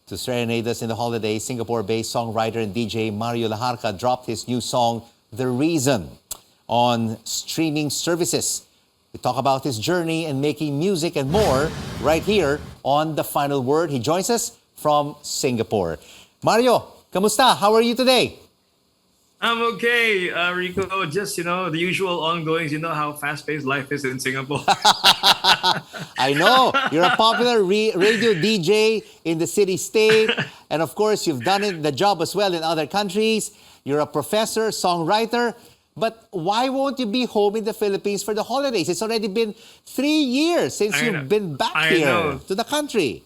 To serenade us in the holidays, Singapore-based songwriter and DJ Mario Lajarca dropped his new song, The Reason, on streaming services. We talk about his journey in making music and more right here on The Final Word. He joins us from Singapore. Mario, kamusta? How are you today? I'm okay, Rico. Just, the usual ongoings. You know how fast-paced life is in Singapore. I know. You're a popular radio DJ in the city-state. And of course, you've done the job as well in other countries. You're a professor, songwriter. But why won't you be home in the Philippines for the holidays? It's already been 3 years since you've been back here to the country.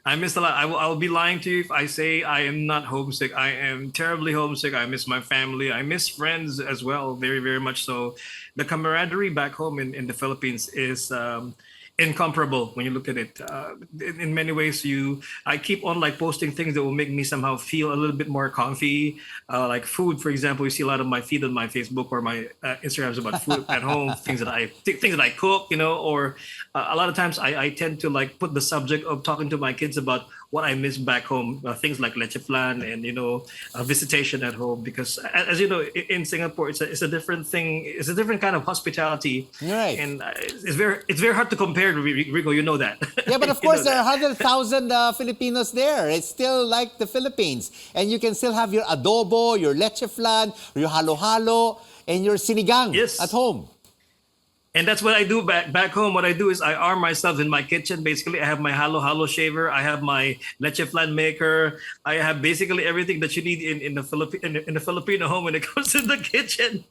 I miss a lot. I will be lying to you if I say I am not homesick. I am terribly homesick. I miss my family. I miss friends as well, very, very much so. The camaraderie back home in the Philippines is incomparable when you look at it. In many ways, I keep on posting things that will make me somehow feel a little bit more comfy. Like food, for example, you see a lot of my feed on my Facebook or my Instagrams about food at home, things that I cook, or a lot of times I tend to put the subject of talking to my kids about what I miss back home, things like leche flan and visitation at home, because as you know, in Singapore it's a different thing. It's a different kind of hospitality, right? And it's very hard to compare. Rico, you know that. Yeah, but of course there are 100,000 Filipinos there. It's still like the Philippines, and you can still have your adobo, your leche flan, your halo-halo, and your sinigang at home. And that's what I do back home. What I do is I arm myself in my kitchen. Basically, I have my halo-halo shaver. I have my leche flan maker. I have basically everything that you need in the Filipino home when it comes to the kitchen.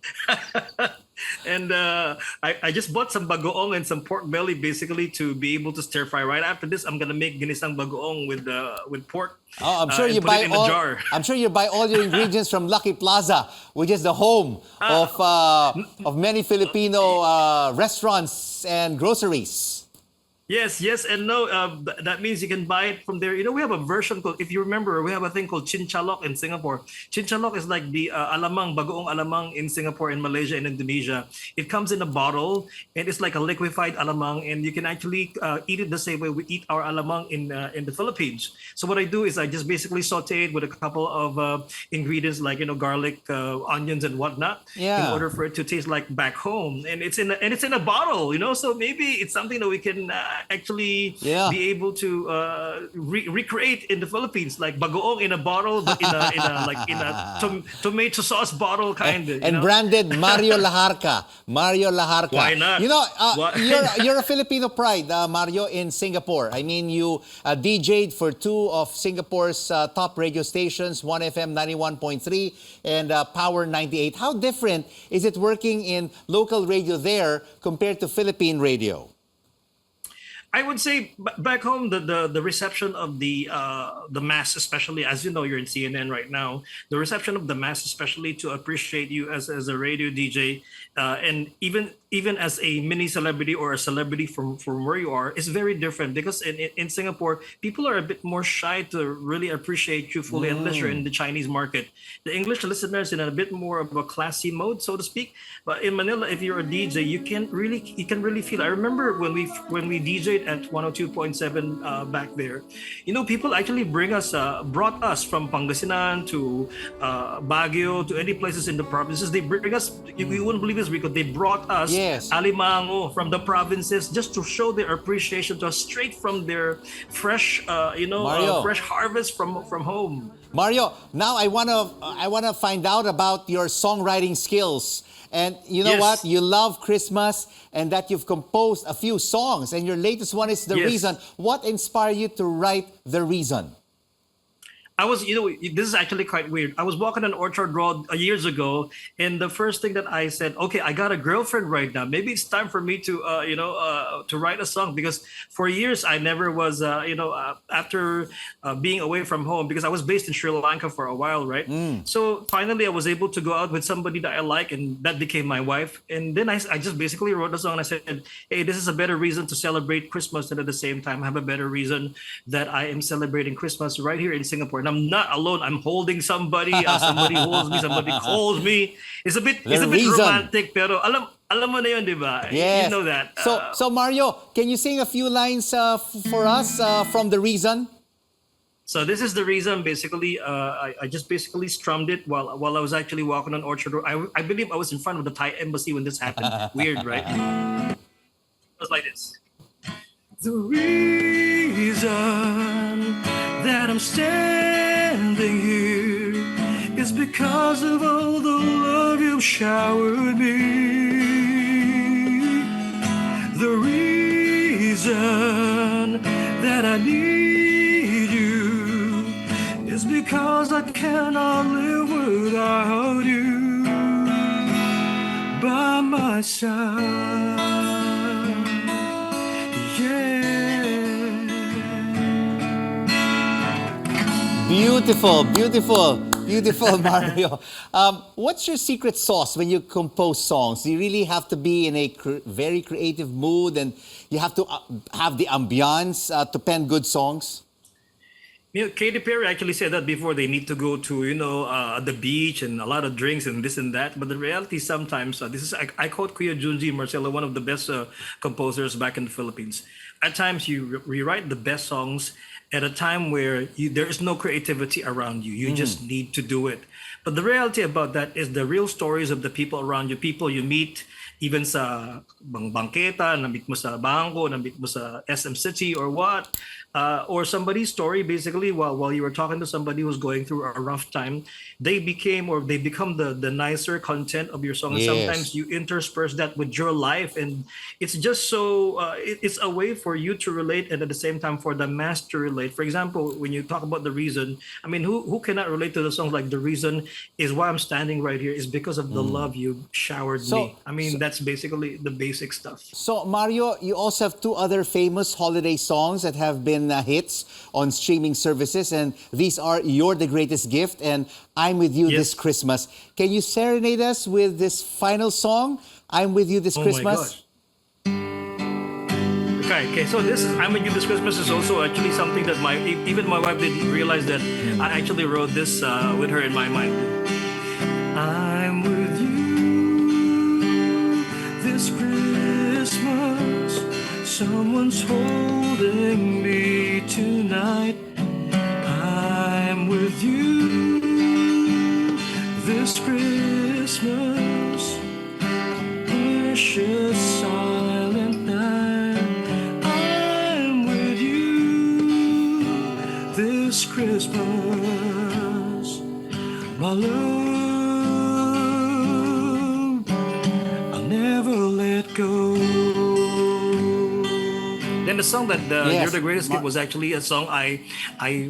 And I just bought some bagoong and some pork belly basically to be able to stir fry. Right after this, I'm gonna make ginisang bagoong with pork. Oh, I'm sure you buy all. I'm sure you buy all your ingredients from Lucky Plaza, which is the home of many Filipino restaurants and groceries. Yes and no. That means you can buy it from there. We have a version called, if you remember, we have a thing called chinchalok in Singapore. Chinchalok is like the alamang, bagoong alamang in Singapore and Malaysia and Indonesia. It comes in a bottle and it's like a liquefied alamang, and you can actually eat it the same way we eat our alamang in the Philippines. So what I do is I just basically saute it with a couple of ingredients like garlic, onions, and whatnot in order for it to taste like back home. And it's in a bottle. So maybe it's something that we can actually be able to recreate in the Philippines, like bagoong in a bottle, but in a tomato sauce bottle kind of. And branded Mario Lajarca. Mario Lajarca. Why not? You're a Filipino pride, Mario, in Singapore. I mean, you DJ'd for two of Singapore's top radio stations, 1FM 91.3 and Power 98. How different is it working in local radio there compared to Philippine radio? I would say back home, the reception of the mass, especially, as you know, you're in CNN right now, the reception of the mass, especially to appreciate you as a radio DJ, and even as a mini celebrity or a celebrity from where you are, is very different, because in Singapore, people are a bit more shy to really appreciate you fully unless you're in the Chinese market. The English listeners in a bit more of a classy mode, so to speak. But in Manila, if you're a DJ, you can really feel. I remember when we DJ'd at 102.7 back there, people actually brought us from Pangasinan to Baguio to any places in the provinces. They bring us. You wouldn't believe this, because they brought us alimango from the provinces just to show their appreciation to us straight from their fresh, fresh harvest from home. Mario, now I wanna find out about your songwriting skills. And you know what? You love Christmas and that you've composed a few songs. And your latest one is The Reason. What inspired you to write The Reason? I was, this is actually quite weird. I was walking on Orchard Road years ago, and the first thing that I said, okay, I got a girlfriend right now. Maybe it's time for me to, to write a song, because for years I never was, after being away from home, because I was based in Sri Lanka for a while, right? So finally I was able to go out with somebody that I like, and that became my wife. And then I just basically wrote a song, and I said, hey, this is a better reason to celebrate Christmas, and at the same time have a better reason that I am celebrating Christmas right here in Singapore. And I'm not alone. I'm holding somebody. Somebody holds me. Somebody calls me. It's a bit romantic, pero alam mo na yun, di ba? Yes. You know that. So Mario, can you sing a few lines for us from The Reason? So this is the reason. Basically, I just basically strummed it while I was actually walking on Orchard Road. I believe I was in front of the Thai embassy when this happened. Weird, right? It was like this. The reason that I'm standing here is because of all the love you've showered me. The reason that I need you is because I cannot live without you by my side. Beautiful, beautiful, beautiful, Mario. What's your secret sauce when you compose songs? You really have to be in a very creative mood, and you have to have the ambiance to pen good songs. You know, Katy Perry actually said that before they need to go to, the beach and a lot of drinks and this and that. But the reality sometimes, this is, I quote Kuya Junji Marcelo, one of the best composers back in the Philippines. At times you rewrite the best songs at a time where there is no creativity around you. You just need to do it. But the reality about that is the real stories of the people around you, people you meet, even sa bangketa, na-meet mo sa bangko, na-meet mo sa SM City or what, or somebody's story basically while you were talking to somebody who's going through a rough time, they become the nicer content of your song. And Yes. sometimes you intersperse that with your life, and it's just so it's a way for you to relate, and at the same time for the mass to relate. For example, when you talk about The Reason, I mean, who cannot relate to the songs like The Reason is why I'm standing right here is because of the love you showered me. I mean, that's basically the basic stuff. So, Mario, you also have two other famous holiday songs that have been hits on streaming services, and these are You're the Greatest Gift and I'm With You This Yes. Christmas. Can you serenade us with this final song, I'm With You This Oh my Christmas? gosh. Okay, so this is I'm With You This Christmas is also actually something that even my wife didn't realize that I actually wrote this with her in my mind. I'm with you this Christmas. Someone's holding me tonight. I'm with you this Christmas. Precious silent night. I'm with you this Christmas. My love, I'll never let go. Then the song that Yes. You're the Greatest Gift was actually a song I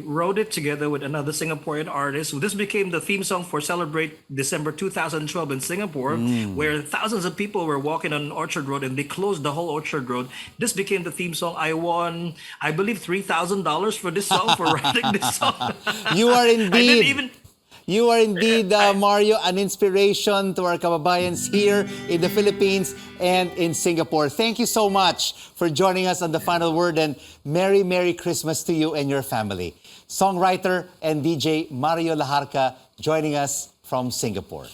wrote it together with another Singaporean artist. So this became the theme song for Celebrate December 2012 in Singapore, where thousands of people were walking on Orchard Road and they closed the whole Orchard Road. This became the theme song. I won, I believe, $3,000 for this song, for writing this song. You are I didn't indeed. even. You are indeed, Mario, an inspiration to our kababayans here in the Philippines and in Singapore. Thank you so much for joining us on The Final Word, and Merry, Merry Christmas to you and your family. Songwriter and DJ Mario Lajarca joining us from Singapore.